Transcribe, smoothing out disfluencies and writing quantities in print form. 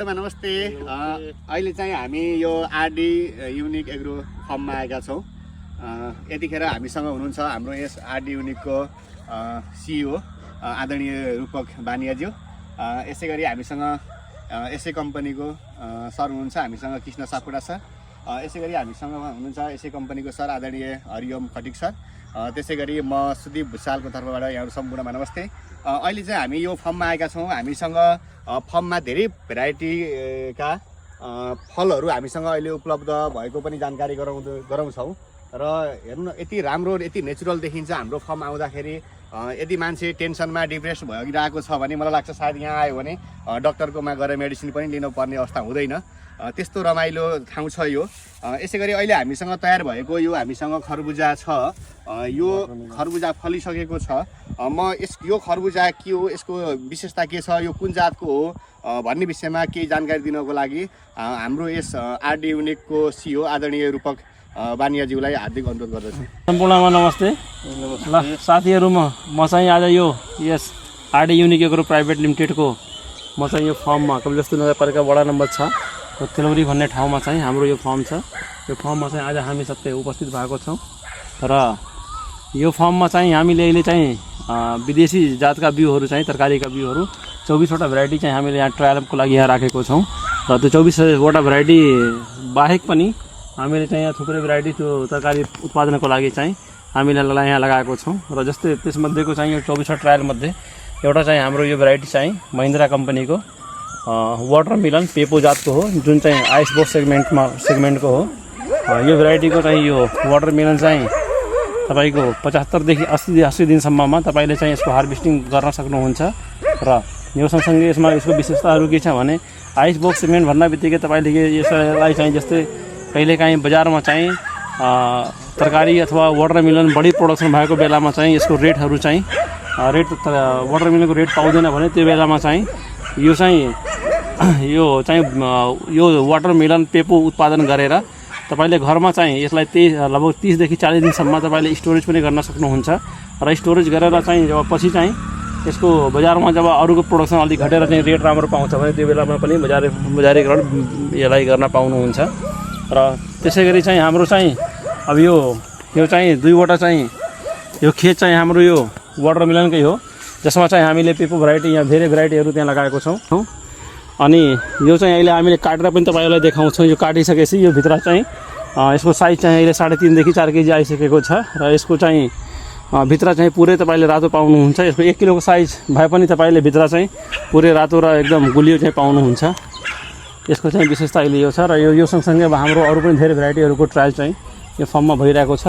नमस्ते अहिले चाहिँ हामी यो आरडी युनिक एग्रो फर्ममा आएका छौँ। यतिखेर हामीसँग हुनुहुन्छ हाम्रो यस आरडी युनिकको सिइओ आदरणीय रूपक बानियाज्यू। यसै गरी हामीसँग यसै कम्पनीको सर हुनुहुन्छ हामीसँग कृष्ण सापकोटा सर। यसै गरी हामीसँग हुनुहुन्छ यसै कम्पनीको सर आदरणीय हरिओम खटिक सर। त्यसै गरी म सुदीप भुसालको तर्फबाट यहाँहरू सम्पूर्ण नमस्ते। अहिले चाहिँ हामी यो फर्ममा आएका छौँ। हामीसँग फर्ममा धेरै भेराइटीका फलहरू हामीसँग अहिले उपलब्ध भएको पनि जानकारी गराउँछौँ। र हेर्नु न, यति राम्रो यति नेचुरल देखिन्छ हाम्रो फर्म आउँदाखेरि। यदि मान्छे टेन्सनमा डिप्रेस भइरहेको छ भने मलाई लाग्छ सायद यहाँ आयो भने डक्टरकोमा गएर मेडिसिन पनि लिनुपर्ने अवस्था हुँदैन। त्यस्तो रमाइलो ठाउँ छ यो। यसै गरी अहिले हामीसँग तयार भएको यो हामीसँग खरबुजा छ। यो खरबुजा फलिसकेको छ। यो खरबुजा के हो, यसको विशेषता के छ, यो कुन जातको हो भन्ने विषयमा केही जानकारी दिनको लागि हाम्रो यस आरडी युनिकको सिइओ आदरणीय रूपक बानियाज्यूलाई हार्दिक अनुरोध गर्दछु। सम्पूर्णमा नमस्ते। ल साथीहरू, म चाहिँ आज यो यस आरडी युनिक एग्रो प्राइभेट लिमिटेडको म चाहिँ यो फर्ममा कपिलवस्तु नगरपालिका वडा नम्बर 6 तिलौरी भन्ने ठाउँमा चाहिँ हाम्रो यो फर्म छ। यो फर्ममा चाहिँ आज हामी सबै उपस्थित भएको छौँ। र यो फर्ममा चाहिँ हामीले अहिले चाहिँ विदेशी जातका बिउहरू चाहिँ तरकारीका बिउहरू 24वटा भेराइटी चाहिँ हामीले यहाँ ट्रायलको लागि यहाँ राखेको छौँ। र त्यो 24वटा भेराइटी बाहेक पनि हामीले चाहिँ यहाँ थुप्रै भेराइटी त्यो तरकारी उत्पादनको लागि चाहिँ हामीले यहाँ लगाएको छौँ। र जस्तै त्यसमध्येको चाहिँ यो 24वटा ट्रायलमध्ये एउटा चाहिँ हाम्रो यो भेराइटी चाहिँ महिन्द्रा कम्पनीको वाटरमेलन पेपो जातको हो, जुन चाहिँ आइसबोर्ड सेगमेन्टको हो। यो भेराइटीको चाहिँ यो वाटरमेलन चाहिँ तपाईँको 75देखि 80 दिनसम्ममा तपाईँले चाहिँ यसको हार्भेस्टिङ गर्न सक्नुहुन्छ। र यो सँगसँगै यसको विशेषताहरू के छ भने आइसबोर्ड सेगमेन्ट भन्ने बित्तिकै तपाईँले यसलाई चाहिँ जस्तै कहिलेकाहीँ बजारमा चाहिँ तरकारी अथवा वाटरमेलन बढी प्रोडक्सन भएको बेलामा चाहिँ यसको रेटहरू चाहिँ वाटरमेलनको रेट पाउँदैन भने त्यो बेलामा चाहिँ यो वाटरमेलन पेपो उत्पादन गरेर तपाईँले घरमा चाहिँ यसलाई लगभग 30देखि 40 दिनसम्म तपाईँले स्टोरेज पनि गर्न सक्नुहुन्छ। र स्टोरेज गरेर चाहिँ जब पछि चाहिँ यसको बजारमा जब अरूको प्रोडक्सन अलिक घटेर चाहिँ रेट राम्रो पाउँछ भने त्यो बेलामा पनि बजारीकरण यसलाई गर्न पाउनुहुन्छ। र त्यसै गरी चाहिँ हाम्रो चाहिँ अब यो चाहिँ 2वटा चाहिँ यो खेत चाहिँ हाम्रो यो वाटरमेलनकै हो, जसमा चाहिँ हामीले पेपो भेराइटी यहाँ धेरै भेराइटीहरू त्यहाँ लगाएको छौँ। अनि यो चाहिँ अहिले हामीले काटेर पनि तपाईँलाई देखाउँछौँ। यो काटिसकेपछि यो भित्र चाहिँ यसको साइज चाहिँ अहिले 3.5देखि 4 केजी आइसकेको छ। र यसको चाहिँ भित्र चाहिँ पुरै तपाईँले रातो पाउनुहुन्छ। यसको 1 किलोको साइज भए पनि तपाईँले भित्र चाहिँ पुरै रातो र एकदम गुलियो चाहिँ पाउनुहुन्छ। यसको चाहिँ विशेषता अहिले यो छ। र यो सँगसँगै अब हाम्रो अरू पनि धेरै भेराइटीहरूको ट्रायल चाहिँ यो फर्ममा भइरहेको छ।